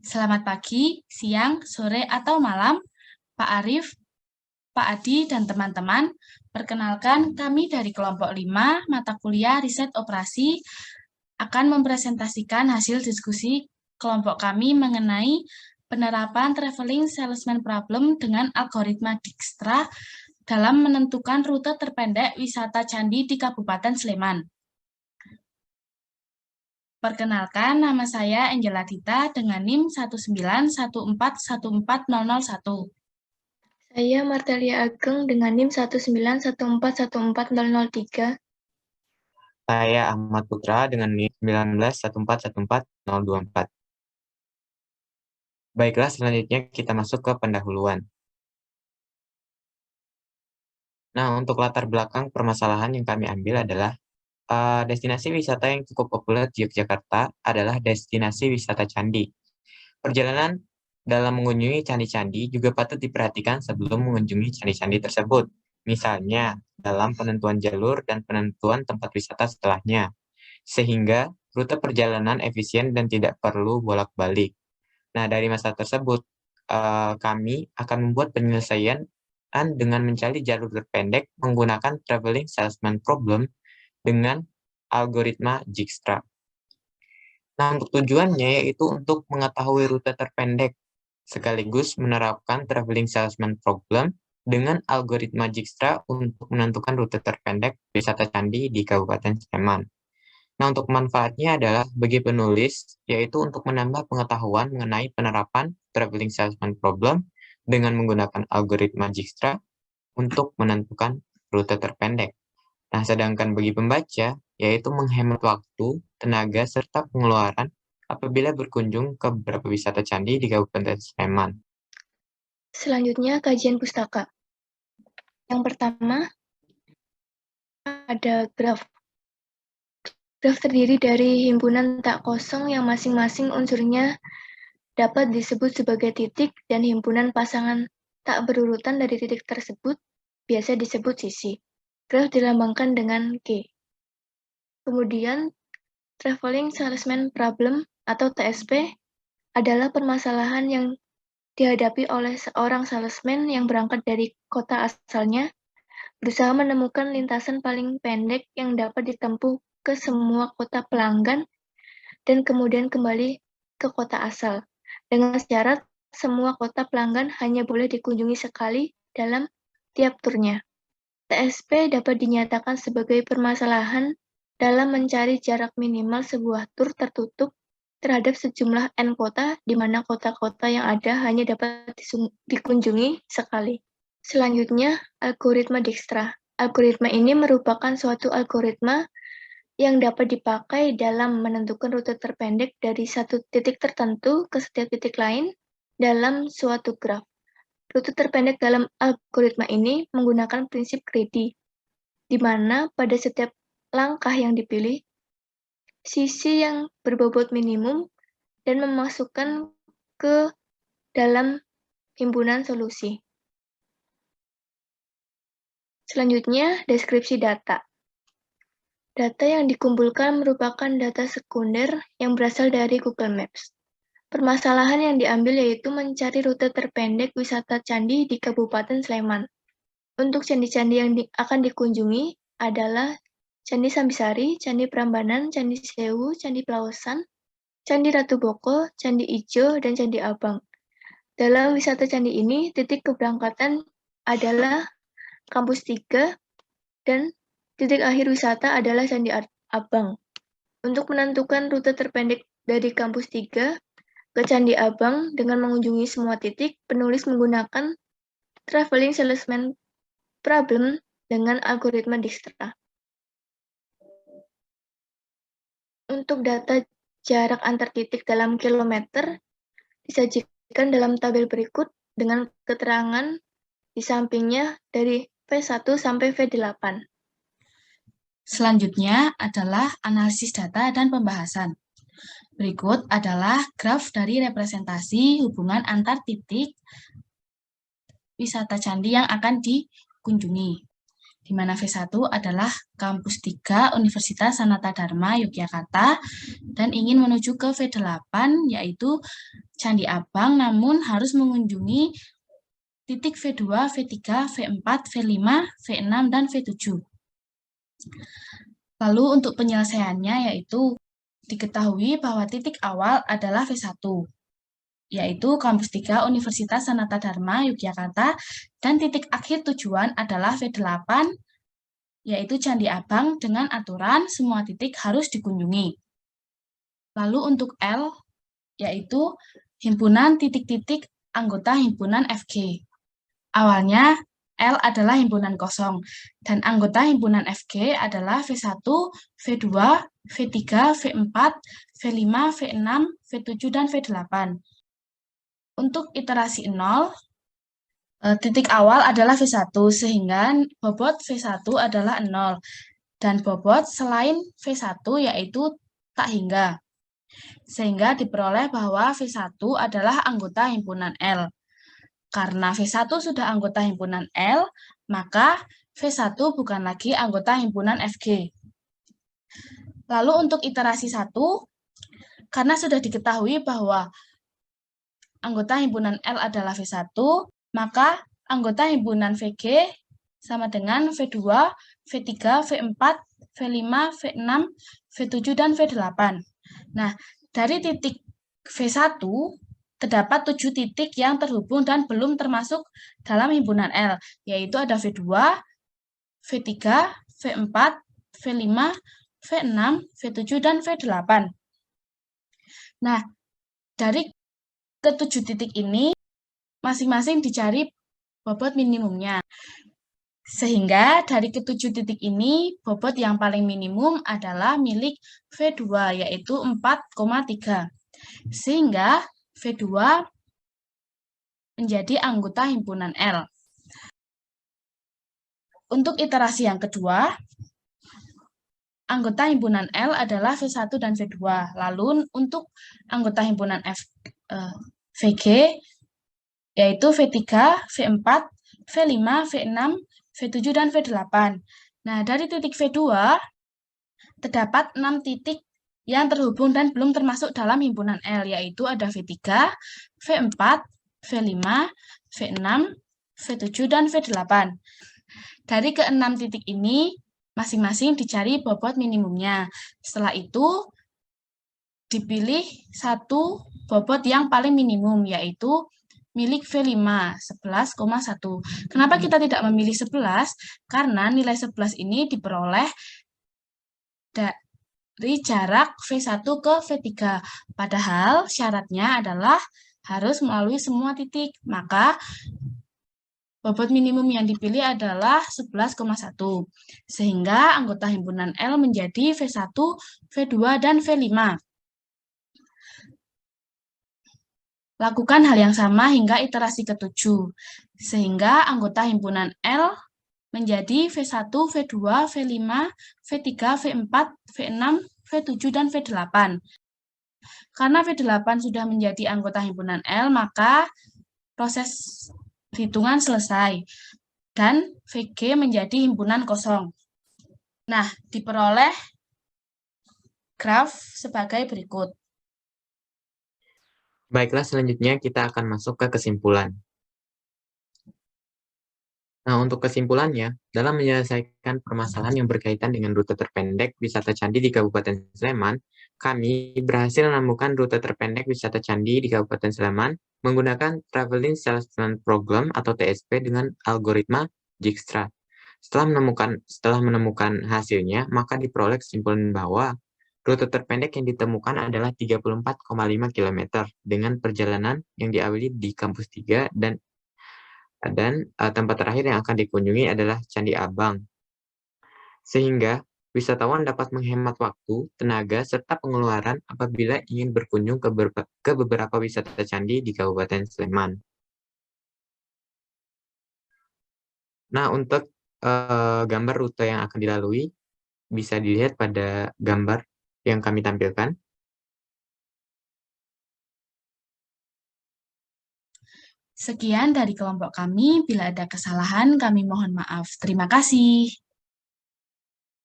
Selamat pagi, siang, sore, atau malam, Pak Arief, Pak Adi, dan teman-teman. Perkenalkan, kami dari kelompok 5 mata kuliah riset operasi akan mempresentasikan hasil diskusi kelompok kami mengenai penerapan traveling salesman problem dengan algoritma Dijkstra dalam menentukan rute terpendek wisata candi di Kabupaten Sleman. Perkenalkan, nama saya Angela Dita dengan NIM 19141414001. Saya Martelia Ageng dengan NIM 19141414003. Saya Ahmad Putra dengan NIM 191414024. Baiklah, selanjutnya kita masuk ke pendahuluan. Nah, untuk latar belakang permasalahan yang kami ambil adalah destinasi wisata yang cukup populer di Yogyakarta adalah destinasi wisata candi. Perjalanan dalam mengunjungi candi-candi juga patut diperhatikan sebelum mengunjungi candi-candi tersebut. Misalnya, dalam penentuan jalur dan penentuan tempat wisata setelahnya. Sehingga rute perjalanan efisien dan tidak perlu bolak-balik. Nah, dari masa tersebut, kami akan membuat penyelesaian dengan mencari jalur terpendek menggunakan traveling salesman problem dengan algoritma Dijkstra. Nah, untuk tujuannya yaitu untuk mengetahui rute terpendek, sekaligus menerapkan traveling salesman problem dengan algoritma Dijkstra untuk menentukan rute terpendek wisata candi di Kabupaten Sleman. Nah, untuk manfaatnya adalah bagi penulis, yaitu untuk menambah pengetahuan mengenai penerapan traveling salesman problem dengan menggunakan algoritma Dijkstra untuk menentukan rute terpendek. Nah, sedangkan bagi pembaca, yaitu menghemat waktu, tenaga, serta pengeluaran apabila berkunjung ke beberapa wisata candi di Kabupaten Sleman. Selanjutnya, kajian pustaka. Yang pertama, ada graf. Graf terdiri dari himpunan tak kosong yang masing-masing unsurnya dapat disebut sebagai titik dan himpunan pasangan tak berurutan dari titik tersebut biasa disebut sisi. Graf dilambangkan dengan G. Kemudian, traveling salesman problem atau TSP adalah permasalahan yang dihadapi oleh seorang salesman yang berangkat dari kota asalnya, berusaha menemukan lintasan paling pendek yang dapat ditempuh ke semua kota pelanggan dan kemudian kembali ke kota asal, dengan syarat semua kota pelanggan hanya boleh dikunjungi sekali dalam tiap turnya. TSP dapat dinyatakan sebagai permasalahan dalam mencari jarak minimal sebuah tur tertutup terhadap sejumlah N kota, di mana kota-kota yang ada hanya dapat dikunjungi sekali. Selanjutnya, algoritma Dijkstra. Algoritma ini merupakan suatu algoritma yang dapat dipakai dalam menentukan rute terpendek dari satu titik tertentu ke setiap titik lain dalam suatu graf. Rute terpendek dalam algoritma ini menggunakan prinsip greedy, di mana pada setiap langkah yang dipilih, sisi yang berbobot minimum dan memasukkan ke dalam himpunan solusi. Selanjutnya, deskripsi data. Data yang dikumpulkan merupakan data sekunder yang berasal dari Google Maps. Permasalahan yang diambil yaitu mencari rute terpendek wisata candi di Kabupaten Sleman. Untuk candi-candi yang akan dikunjungi adalah Candi Sambisari, Candi Prambanan, Candi Sewu, Candi Plaosan, Candi Ratu Boko, Candi Ijo, dan Candi Abang. Dalam wisata candi ini, titik keberangkatan adalah Kampus 3 dan titik akhir wisata adalah Candi Abang. Untuk menentukan rute terpendek dari Kampus 3 ke Candi Abang dengan mengunjungi semua titik, penulis menggunakan traveling salesman problem dengan algoritma Dijkstra. Untuk data jarak antar titik dalam kilometer disajikan dalam tabel berikut dengan keterangan di sampingnya dari V1 sampai V8. Selanjutnya adalah analisis data dan pembahasan. Berikut adalah graf dari representasi hubungan antar titik wisata candi yang akan dikunjungi. di mana V1 adalah Kampus 3 Universitas Sanata Dharma Yogyakarta dan ingin menuju ke V8 yaitu Candi Abang, namun harus mengunjungi titik V2, V3, V4, V5, V6, dan V7. Lalu untuk penyelesaiannya yaitu diketahui bahwa titik awal adalah V1, yaitu Kampus 3 Universitas Sanata Dharma Yogyakarta, dan titik akhir tujuan adalah V8, yaitu Candi Abang dengan aturan semua titik harus dikunjungi. Lalu untuk L, yaitu himpunan titik-titik anggota himpunan FG. Awalnya, L adalah himpunan kosong, dan anggota himpunan FG adalah V1, V2, V3, V4, V5, V6, V7, dan V8. Untuk iterasi 0, titik awal adalah V1, sehingga bobot V1 adalah 0, dan bobot selain V1 yaitu tak hingga. Sehingga diperoleh bahwa V1 adalah anggota himpunan L. Karena V1 sudah anggota himpunan L, maka V1 bukan lagi anggota himpunan FG. Lalu untuk iterasi 1, karena sudah diketahui bahwa anggota himpunan L adalah V1, maka anggota himpunan VG sama dengan V2, V3, V4, V5, V6, V7, dan V8. Nah, dari titik V1, terdapat 7 titik yang terhubung dan belum termasuk dalam himpunan L, yaitu ada V2, V3, V4, V5, V6, V7, dan V8. Nah, dari ke-7 titik ini, masing-masing dicari bobot minimumnya. Sehingga dari ke-7 titik ini, bobot yang paling minimum adalah milik V2, yaitu 4,3. Sehingga V2 menjadi anggota himpunan L. Untuk iterasi yang kedua, anggota himpunan L adalah V1 dan V2. Lalu untuk anggota himpunan VG, yaitu V3, V4, V5, V6, V7, dan V8. Nah, dari titik V2, terdapat 6 titik yang terhubung dan belum termasuk dalam himpunan L, yaitu ada V3, V4, V5, V6, V7, dan V8. Dari ke-6 titik ini, masing-masing dicari bobot minimumnya. Setelah itu, dipilih satu bobot yang paling minimum, yaitu milik V5, 11,1. Kenapa kita tidak memilih 11? Karena nilai 11 ini diperoleh dari jarak V1 ke V3. Padahal syaratnya adalah harus melalui semua titik. Maka bobot minimum yang dipilih adalah 11,1. Sehingga anggota himpunan L menjadi V1, V2, dan V5. Lakukan hal yang sama hingga iterasi ke-7. Sehingga anggota himpunan L menjadi V1, V2, V5, V3, V4, V6, V7, dan V8. Karena V8 sudah menjadi anggota himpunan L, maka proses hitungan selesai. Dan VG menjadi himpunan kosong. Nah, diperoleh graf sebagai berikut. Baiklah, selanjutnya kita akan masuk ke kesimpulan. Nah, untuk kesimpulannya, dalam menyelesaikan permasalahan yang berkaitan dengan rute terpendek wisata candi di Kabupaten Sleman, kami berhasil menemukan rute terpendek wisata candi di Kabupaten Sleman menggunakan Traveling Salesman Program atau TSP dengan algoritma Dijkstra. Setelah menemukan hasilnya, maka diperoleh kesimpulan bahwa rute terpendek yang ditemukan adalah 34,5 km dengan perjalanan yang diawali di Kampus 3 dan tempat terakhir yang akan dikunjungi adalah Candi Abang. Sehingga wisatawan dapat menghemat waktu, tenaga, serta pengeluaran apabila ingin berkunjung ke beberapa wisata candi di Kabupaten Sleman. Nah, untuk gambar rute yang akan dilalui, bisa dilihat pada gambar yang kami tampilkan. Sekian dari kelompok kami. Bila ada kesalahan, kami mohon maaf. Terima kasih.